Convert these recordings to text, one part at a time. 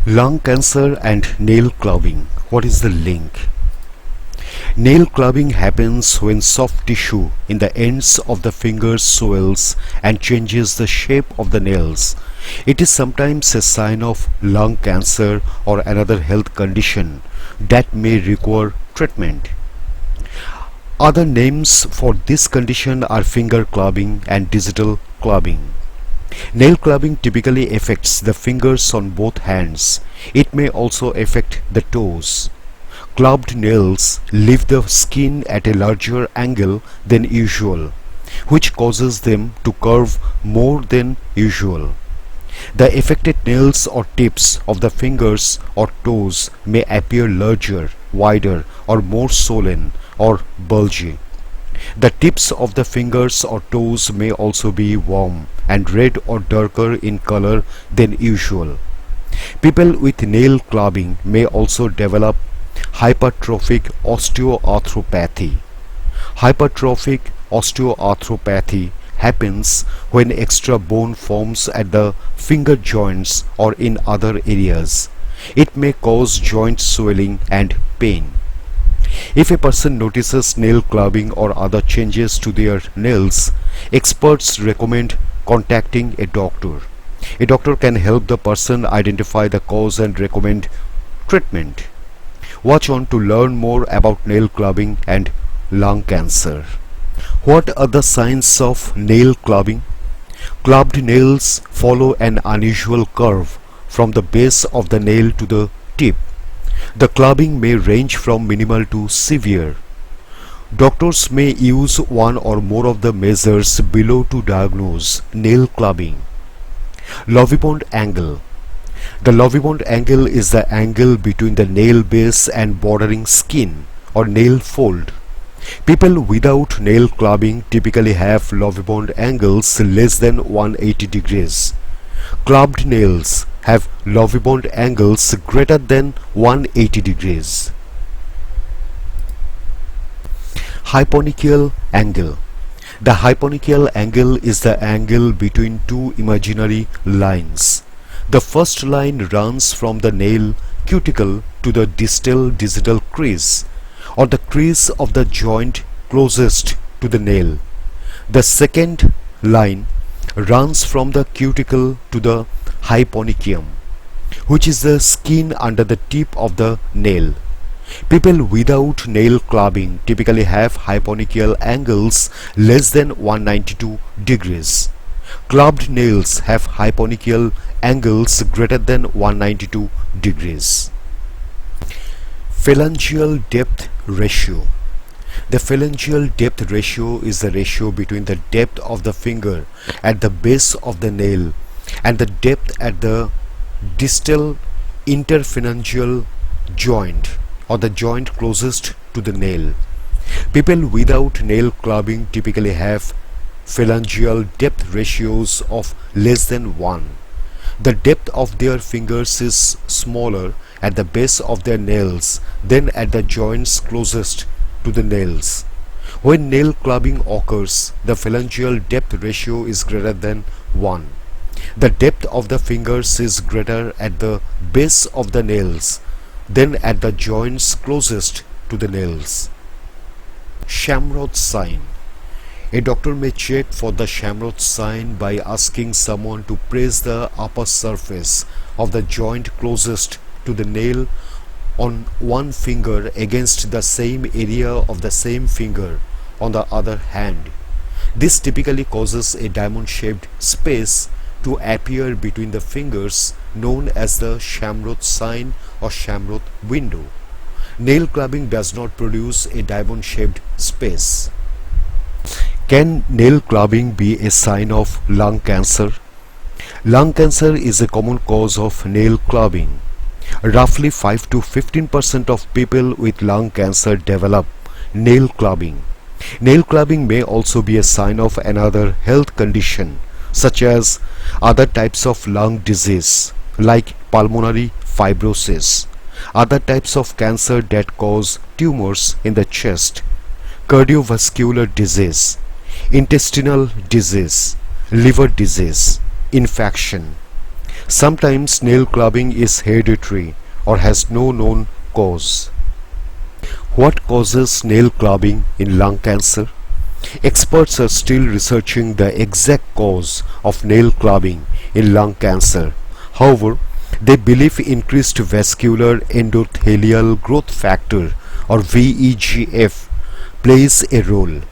Lung cancer and nail clubbing. What is the link? Nail clubbing happens when soft tissue in the ends of the fingers swells and changes the shape of the nails. It is sometimes a sign of lung cancer or another health condition that may require treatment. Other names for this condition are finger clubbing and digital clubbing. Nail clubbing typically affects the fingers on both hands. It may also affect the toes. Clubbed nails leave the skin at a larger angle than usual, which causes them to curve more than usual. The affected nails or tips of the fingers or toes may appear larger, wider, or more swollen or bulgy. The tips of the fingers or toes may also be warm and red or darker in color than usual. People with nail clubbing may also develop hypertrophic osteoarthropathy. Hypertrophic osteoarthropathy happens when extra bone forms at the finger joints or in other areas. It may cause joint swelling and pain. If a person notices nail clubbing or other changes to their nails, experts recommend contacting a doctor. A doctor can help the person identify the cause and recommend treatment. Watch on to learn more about nail clubbing and lung cancer. What are the signs of nail clubbing? Clubbed nails follow an unusual curve from the base of the nail to the tip. The clubbing may range from minimal to severe. Doctors may use one or more of the measures below to diagnose nail clubbing. Lovibond angle. The Lovibond angle is the angle between the nail base and bordering skin or nail fold. People without nail clubbing typically have Lovibond angles less than 180 degrees. Clubbed nails have Lovibond angles greater than 180 degrees. Hyponychial angle. The hyponychial angle is the angle between two imaginary lines. The first line runs from the nail cuticle to the distal digital crease, or the crease of the joint closest to the nail. The second line runs from the cuticle to the hyponychium, which is the skin under the tip of the nail. People without nail clubbing typically have hyponychial angles less than 192 degrees. Clubbed nails have hyponychial angles greater than 192 degrees. Phalangeal depth ratio. The phalangeal depth ratio is the ratio between the depth of the finger at the base of the nail and the depth at the distal interphalangeal joint or the joint closest to the nail. People without nail clubbing typically have phalangeal depth ratios of less than 1. The depth of their fingers is smaller at the base of their nails than at the joints closest to the nails. When nail clubbing occurs, the phalangeal depth ratio is greater than 1. The depth of the fingers is greater at the base of the nails than at the joints closest to the nails. Shamroth sign. A doctor may check for the Shamroth sign by asking someone to press the upper surface of the joint closest to the nail on one finger against the same area of the same finger on the other hand. This typically causes a diamond-shaped space to appear between the fingers, known as the Shamroth sign or Shamroth window. Nail clubbing does not produce a diamond-shaped space. Can nail clubbing be a sign of lung cancer? Lung cancer is a common cause of nail clubbing. Roughly 5 to 15% of people with lung cancer develop nail clubbing. Nail clubbing may also be a sign of another health condition, such as other types of lung disease like pulmonary fibrosis, other types of cancer that cause tumors in the chest, cardiovascular disease, intestinal disease, liver disease, infection. Sometimes nail clubbing is hereditary or has no known cause. What causes nail clubbing in lung cancer? Experts are still researching the exact cause of nail clubbing in lung cancer. However, they believe increased vascular endothelial growth factor or VEGF plays a role.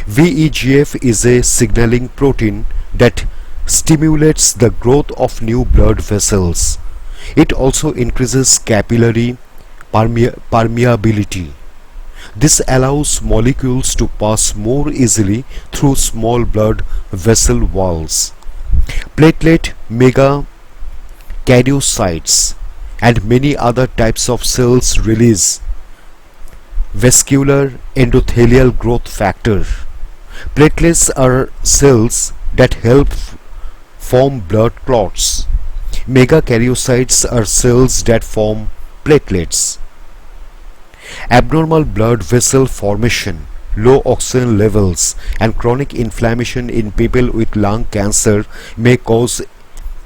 VEGF is a signaling protein that stimulates the growth of new blood vessels. It also increases capillary permeability. This allows molecules to pass more easily through small blood vessel walls. Platelet megakaryocytes and many other types of cells release vascular endothelial growth factor. Platelets are cells that help form blood clots. Megakaryocytes are cells that form platelets. Abnormal blood vessel formation, low oxygen levels, and chronic inflammation in people with lung cancer may cause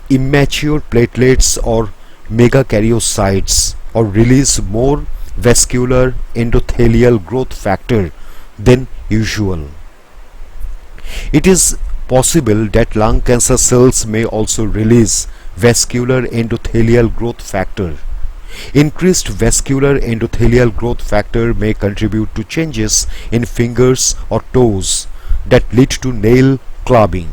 immature platelets or megakaryocytes or release more vascular endothelial growth factor than usual. It is possible that lung cancer cells may also release vascular endothelial growth factor. Increased vascular endothelial growth factor may contribute to changes in fingers or toes that lead to nail clubbing,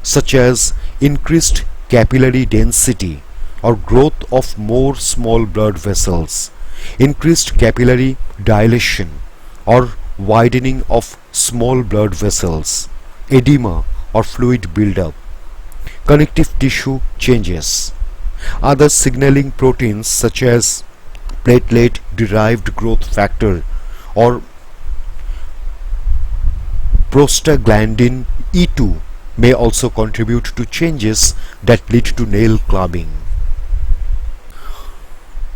such as increased capillary density or growth of more small blood vessels, increased capillary dilation or widening of small blood vessels, edema or fluid buildup, connective tissue changes. Other signaling proteins such as platelet derived growth factor or prostaglandin E2 may also contribute to changes that lead to nail clubbing.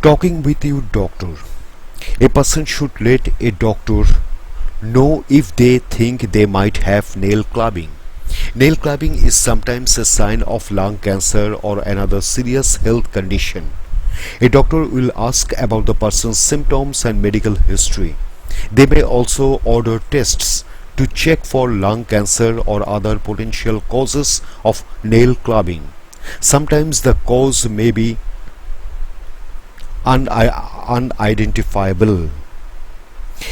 Talking with your doctor. A person should let a doctor know if they think they might have nail clubbing. Nail clubbing is sometimes a sign of lung cancer or another serious health condition. A doctor will ask about the person's symptoms and medical history. They may also order tests to check for lung cancer or other potential causes of nail clubbing. Sometimes the cause may be unidentifiable.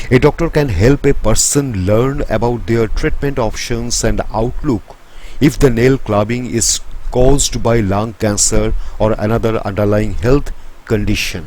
A doctor can help a person learn about their treatment options and outlook if the nail clubbing is caused by lung cancer or another underlying health condition.